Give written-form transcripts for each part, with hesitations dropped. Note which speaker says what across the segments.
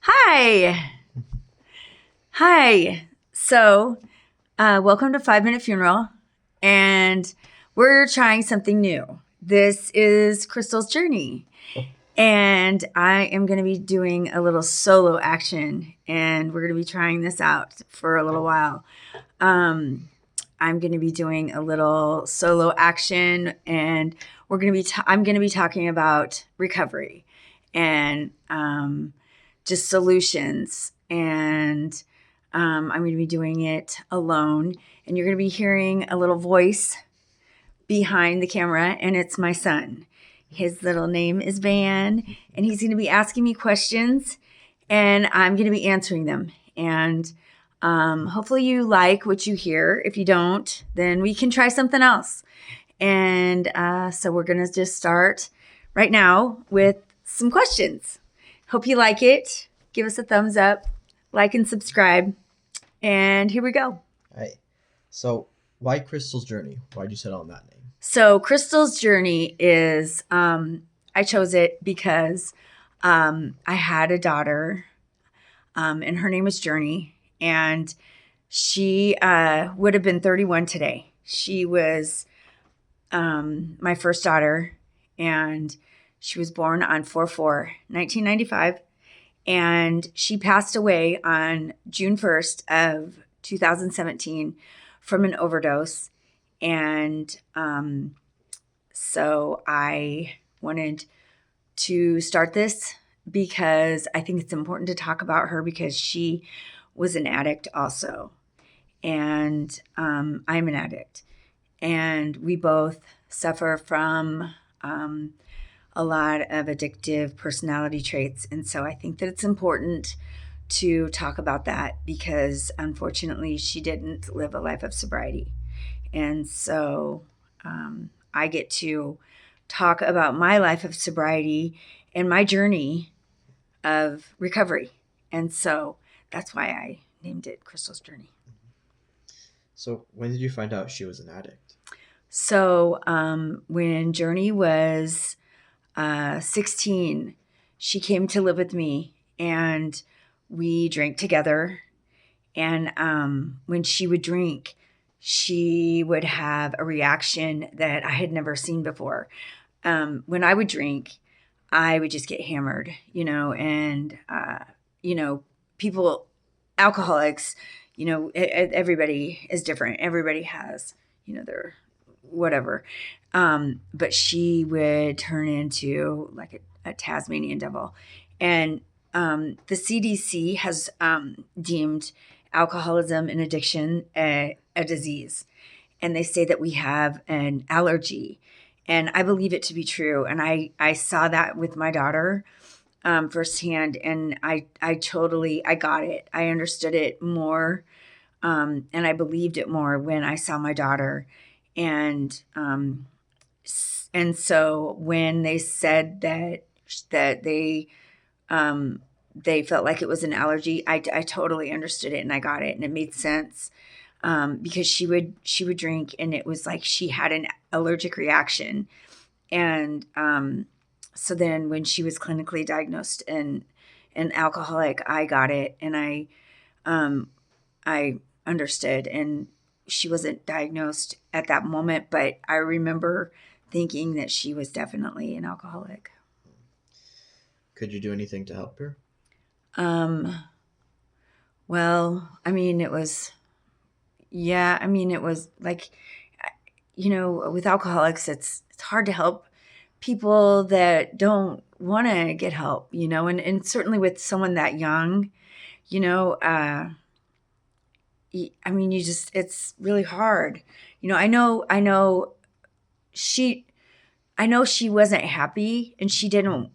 Speaker 1: Hi. Hi. Welcome to 5 Minute Funeral. And we're trying something new. This is Christal's Journey. And I am going to be doing a little solo action. And we're going to be trying this out for a little while. I'm going to be doing a little solo action. And I'm going to be talking about recovery and just solutions. And I'm going to be doing it alone. And you're going to be hearing a little voice behind the camera, and it's my son. His little name is Van, and he's going to be asking me questions, and I'm going to be answering them. And hopefully you like what you hear. If you don't, then we can try something else. And so we're going to just start right now with some questions. Hope you like it. Give us a thumbs up, like and subscribe. And here we go.
Speaker 2: Hey, so why Christal's Journey? Why'd you settle on that name?
Speaker 1: So Christal's Journey is, I chose it because I had a daughter, and her name was Jurney, and she would have been 31 today. She was my first daughter, and she was born on 4/4/1995, and she passed away on June 1st of 2017 from an overdose. And so I wanted to start this because I think it's important to talk about her because she was an addict also. And I'm an addict. And we both suffer from a lot of addictive personality traits. And so I think that it's important to talk about that because unfortunately she didn't live a life of sobriety. And so I get to talk about my life of sobriety and my journey of recovery. And so that's why I named it Christal's Journey.
Speaker 2: So when did you find out she was an addict?
Speaker 1: So when Jurney was 16, she came to live with me and we drank together. And when she would drink, she would have a reaction that I had never seen before. When I would drink, I would just get hammered, and, people, alcoholics, everybody is different. Everybody has, their whatever. But she would turn into like a Tasmanian devil. And the CDC has deemed alcoholism and addiction a disease. And they say that we have an allergy. And I believe it to be true. And I saw that with my daughter firsthand. And I got it. I understood it more. And I believed it more when I saw my daughter. And so when they said that they felt like it was an allergy, I totally understood it and I got it and it made sense. Because she would drink and it was like she had an allergic reaction. And so then when she was clinically diagnosed an alcoholic, I got it and I understood. And she wasn't diagnosed at that moment, but I remember thinking that she was definitely an alcoholic.
Speaker 2: Could you do anything to help her?
Speaker 1: Well, it was like, with alcoholics, it's hard to help people that don't want to get help, and certainly with someone that young, it's really hard. I know she wasn't happy and she didn't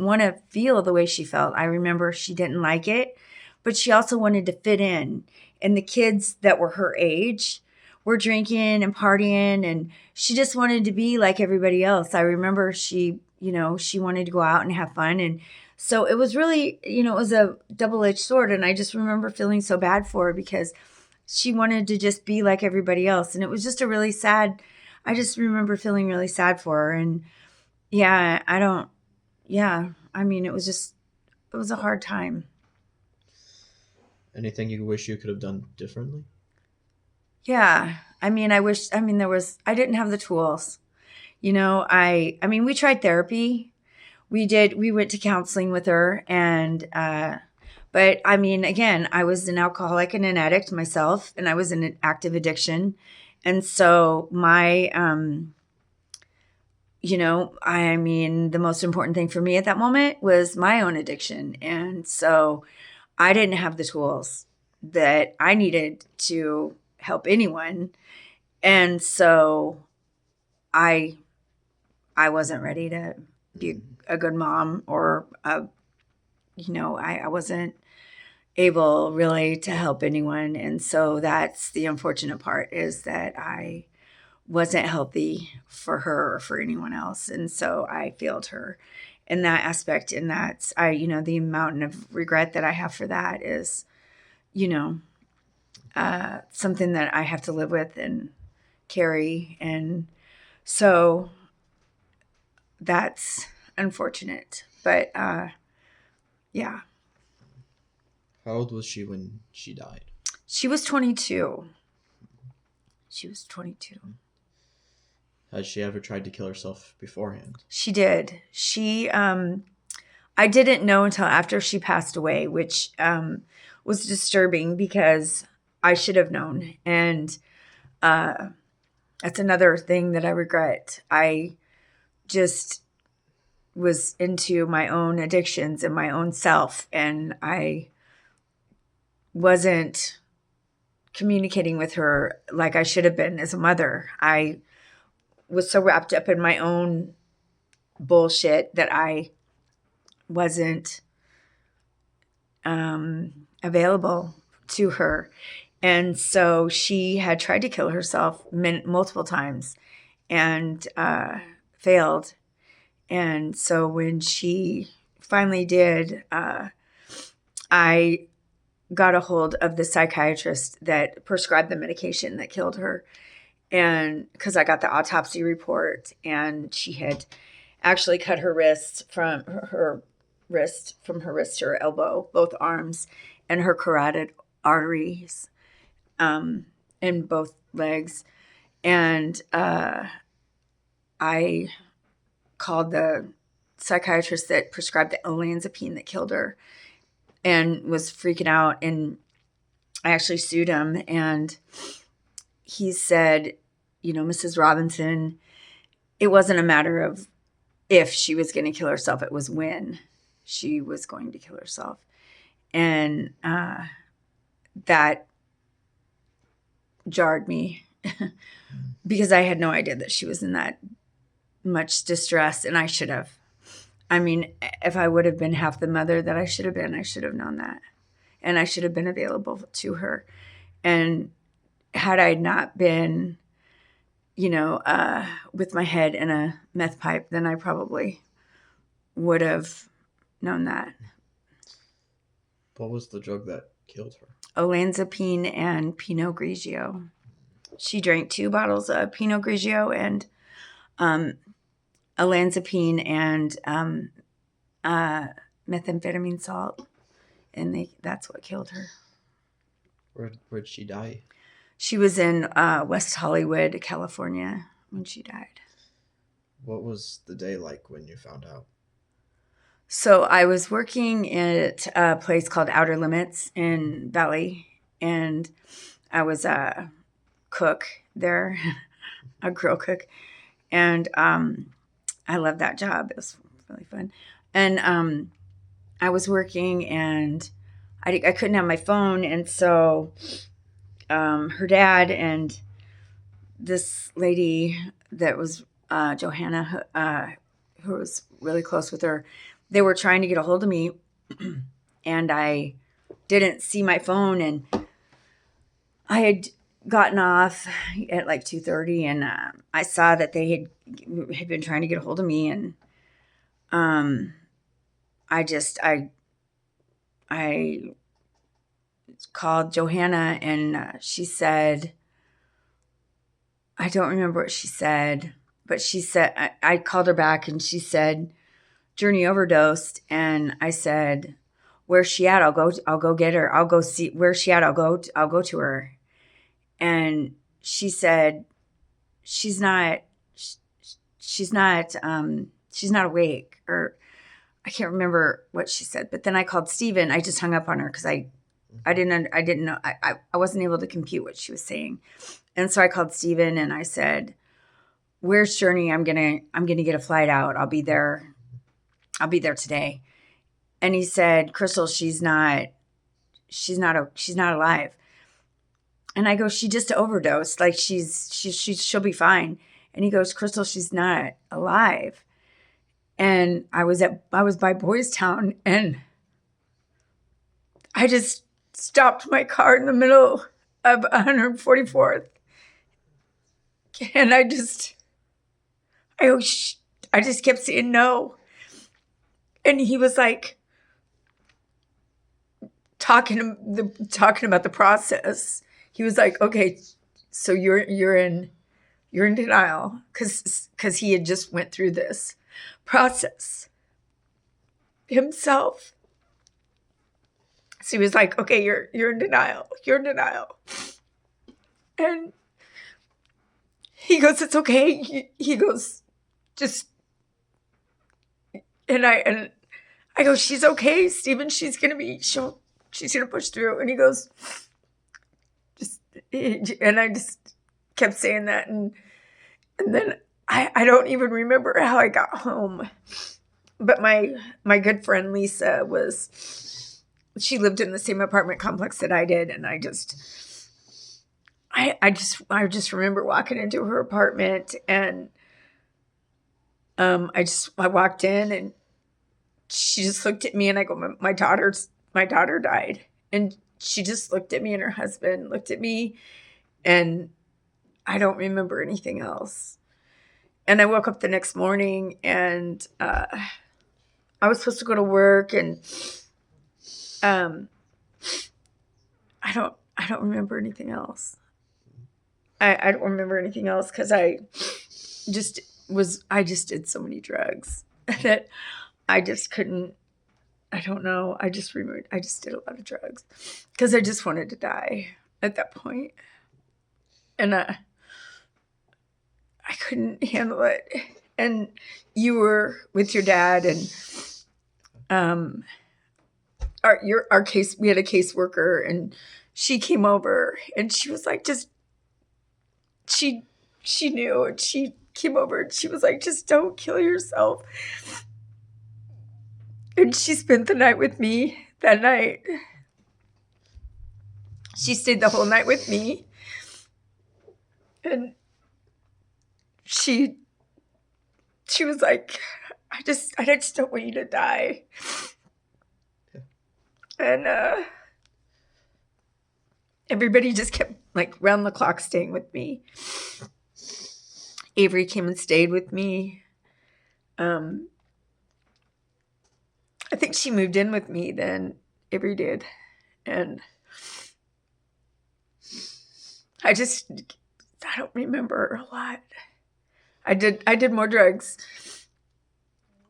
Speaker 1: want to feel the way she felt. I remember she didn't like it, but she also wanted to fit in. And the kids that were her age were drinking and partying and she just wanted to be like everybody else. I remember she wanted to go out and have fun. And so it was really, it was a double-edged sword. And I just remember feeling so bad for her because she wanted to just be like everybody else. And it was just I just remember feeling really sad for her. And yeah, it was just was a hard time.
Speaker 2: Anything you wish you could have done differently?
Speaker 1: Yeah. I mean, I didn't have the tools. We tried therapy. We went to counseling with her but I mean, again, I was an alcoholic and an addict myself, and I was in an active addiction. And so the most important thing for me at that moment was my own addiction. And so I didn't have the tools that I needed to help anyone. And so I I wasn't ready to be a good mom I wasn't able really to help anyone. And so that's the unfortunate part, is that I wasn't healthy for her or for anyone else. And so I failed her in that aspect. And the mountain of regret that I have for that is, something that I have to live with and carry. And so that's unfortunate. But yeah,
Speaker 2: How old was she when she died?
Speaker 1: she was 22. She was 22.
Speaker 2: Had she ever tried to kill herself beforehand?
Speaker 1: She did. I didn't know until after she passed away, which was disturbing because I should have known. And that's another thing that I regret. I just was into my own addictions and my own self, and I wasn't communicating with her like I should have been as a mother. I was so wrapped up in my own bullshit that I wasn't available to her. And so she had tried to kill herself multiple times and failed. And so when she finally did, I got a hold of the psychiatrist that prescribed the medication that killed her. And because I got the autopsy report, and she had actually cut her wrist from her wrist to her elbow, both arms, and her carotid arteries in both legs. And I called the psychiatrist that prescribed the olanzapine that killed her and was freaking out. And I actually sued him. And he said, Mrs. Robinson, it wasn't a matter of if she was going to kill herself, it was when she was going to kill herself. And that jarred me because I had no idea that she was in that much distress, and I should have. I mean, if I would have been half the mother that I should have been, I should have known that. And I should have been available to her. And had I not been, with my head in a meth pipe, then I probably would have known that.
Speaker 2: What was the drug that killed her?
Speaker 1: Olanzapine and Pinot Grigio. She drank 2 bottles of Pinot Grigio and olanzapine and methamphetamine salt, and that's what killed her.
Speaker 2: Where'd she die?
Speaker 1: She was in West Hollywood, California, when she died.
Speaker 2: What was the day like when you found out?
Speaker 1: So I was working at a place called Outer Limits in Valley, and I was a cook there, a grill cook, and I loved that job. It was really fun. And I was working, and I couldn't have my phone, and so her dad and this lady that was Johanna, who was really close with her, they were trying to get a hold of me, and I didn't see my phone, and I had gotten off at like 2:30, and I saw that they had been trying to get a hold of me, and I called Johanna, and she said, I don't remember what she said, but she said, I called her back, and she said, Jurney overdosed, and I said, "Where's she at? I'll go get her. I'll go see where's she at. I'll go to her." And she said, "She's not. She's not. She's not awake." Or I can't remember what she said. But then I called Steven. I just hung up on her because I didn't know. I wasn't able to compute what she was saying. And so I called Steven and I said, "Where's Jurney? I'm gonna get a flight out. I'll be there today." And he said, "Christal, she's not alive." And I go, "She just overdosed. Like she'll be fine." And he goes, "Christal, she's not alive." And I was by Boys Town, and I just stopped my car in the middle of 144th. And I just kept saying no. And he was like talking about the process. He was like, "Okay, so you're in denial because he had just went through this process himself." So he was like, "Okay, you're in denial. You're in denial." And he goes, "It's okay." He goes, "Just," and I go, "She's okay, Steven. She's gonna push through." And he goes, and I just kept saying that, and then I don't even remember how I got home. But my good friend Lisa she lived in the same apartment complex that I did, and I just remember walking into her apartment, and I walked in, and she just looked at me, and I go, my daughter died." And she just looked at me, and her husband looked at me, and I don't remember anything else. And I woke up the next morning, and I was supposed to go to work, and I don't remember anything else. I don't remember anything else because I just did so many drugs that I just couldn't. I don't know. I just remembered I just did a lot of drugs because I just wanted to die at that point. And I couldn't handle it. And you were with your dad, and our case, we had a caseworker, and she came over, and she was like, she knew, and she came over, and she was like, "Just don't kill yourself." And she spent the night with me that night. She stayed the whole night with me. And she was like, I just don't want you to die." And everybody just kept like round the clock staying with me. Avery came and stayed with me. I think she moved in with me then. Avery did. And I don't remember a lot. I did more drugs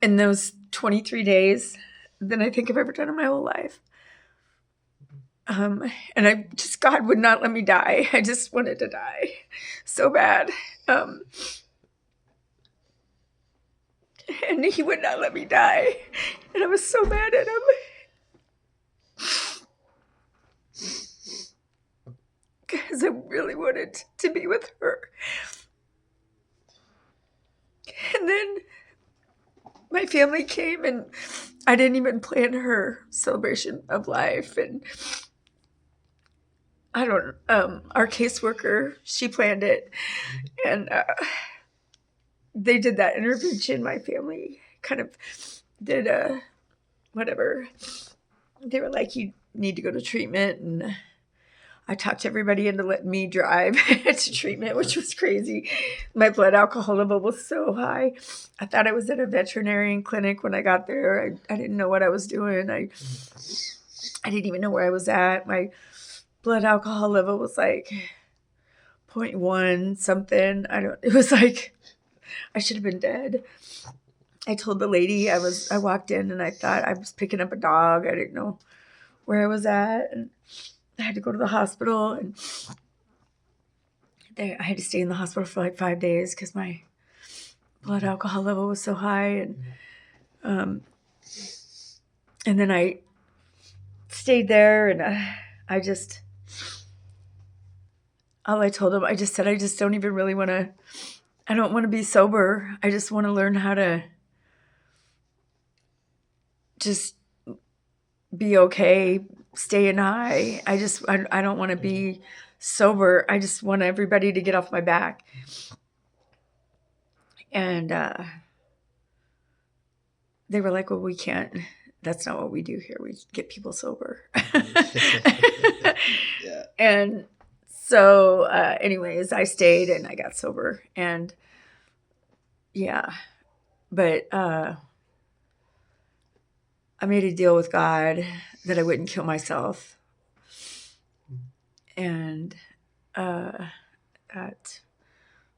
Speaker 1: in those 23 days than I think I've ever done in my whole life. And God would not let me die. I just wanted to die so bad. And he would not let me die. And I was so mad at him. Because I really wanted to be with her. And then my family came, and I didn't even plan her celebration of life. And our caseworker, she planned it. And they did that intervention. My family kind of did whatever. They were like, "You need to go to treatment." And I talked everybody into letting me drive to treatment, which was crazy. My blood alcohol level was so high. I thought I was at a veterinarian clinic when I got there. I didn't know what I was doing. I didn't even know where I was at. My blood alcohol level was like 0.1 something. It was like I should have been dead. I told the lady I walked in and I thought I was picking up a dog. I didn't know where I was at, and I had to go to the hospital, and I had to stay in the hospital for like 5 days because my blood alcohol level was so high, and then I stayed there, and all I told him, I just said, I just don't even really want to. I don't want to be sober. I just want to learn how to just be okay, staying high. I don't want to be sober. I just want everybody to get off my back. And they were like, well, we can't. That's not what we do here. We get people sober.
Speaker 2: Yeah.
Speaker 1: And so anyways, I stayed and I got sober. And yeah, but I made a deal with God that I wouldn't kill myself. And that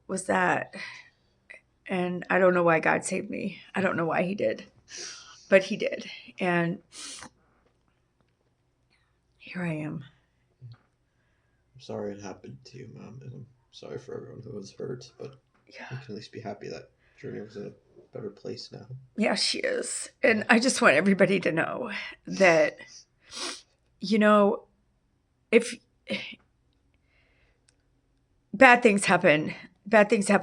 Speaker 1: was that. And I don't know why God saved me. I don't know why he did, but he did. And here I am.
Speaker 2: I'm sorry it happened to you, Mom, and I'm sorry for everyone who was hurt, but
Speaker 1: Yeah.
Speaker 2: we can at least be happy that Jurney was in a better place now.
Speaker 1: Yeah, she is. And I just want everybody to know that, if bad things happen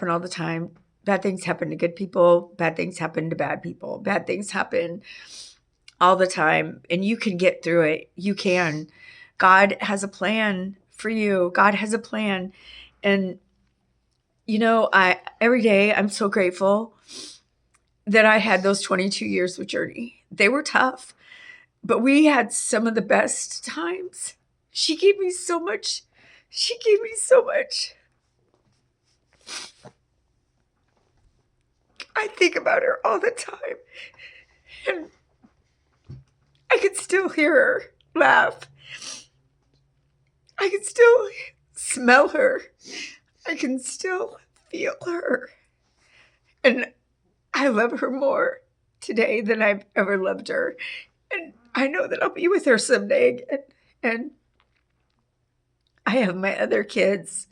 Speaker 1: all the time. Bad things happen to good people. Bad things happen to bad people. Bad things happen all the time. And you can get through it. You can. God has a plan for you. God has a plan. And, every day I'm so grateful that I had those 22 years with Jurney. They were tough, but we had some of the best times. She gave me so much. I think about her all the time, and I can still hear her laugh. I can still smell her. I can still feel her. And I love her more today than I've ever loved her. And I know that I'll be with her someday again. And I have my other kids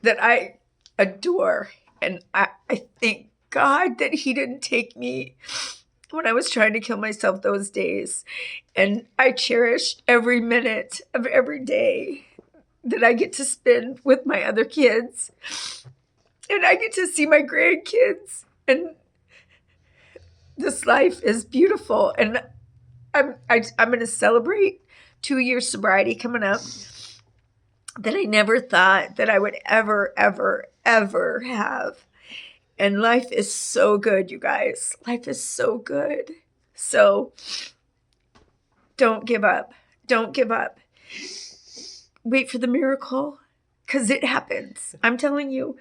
Speaker 1: that I adore. And I thank God that he didn't take me when I was trying to kill myself those days. And I cherish every minute of every day that I get to spend with my other kids. And I get to see my grandkids. And this life is beautiful. And I'm going to celebrate 2 years sobriety coming up that I never thought that I would ever, ever, ever have. And life is so good, you guys. Life is so good. So don't give up. Don't give up. Wait for the miracle, because it happens. I'm telling you,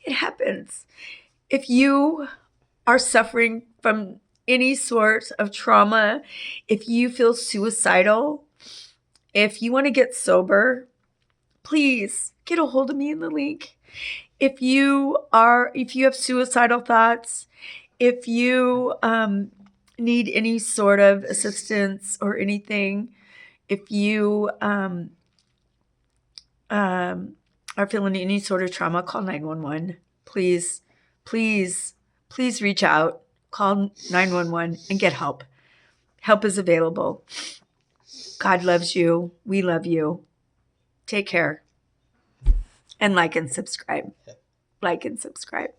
Speaker 1: it happens. If you are suffering from any sort of trauma, if you feel suicidal, if you want to get sober, please get a hold of me in the link. If you have suicidal thoughts, if you need any sort of assistance or anything, if you are feeling any sort of trauma, call 911. Please, please, please reach out. Call 911 and get help. Help is available. God loves you. We love you. Take care. And like and subscribe. Like and subscribe.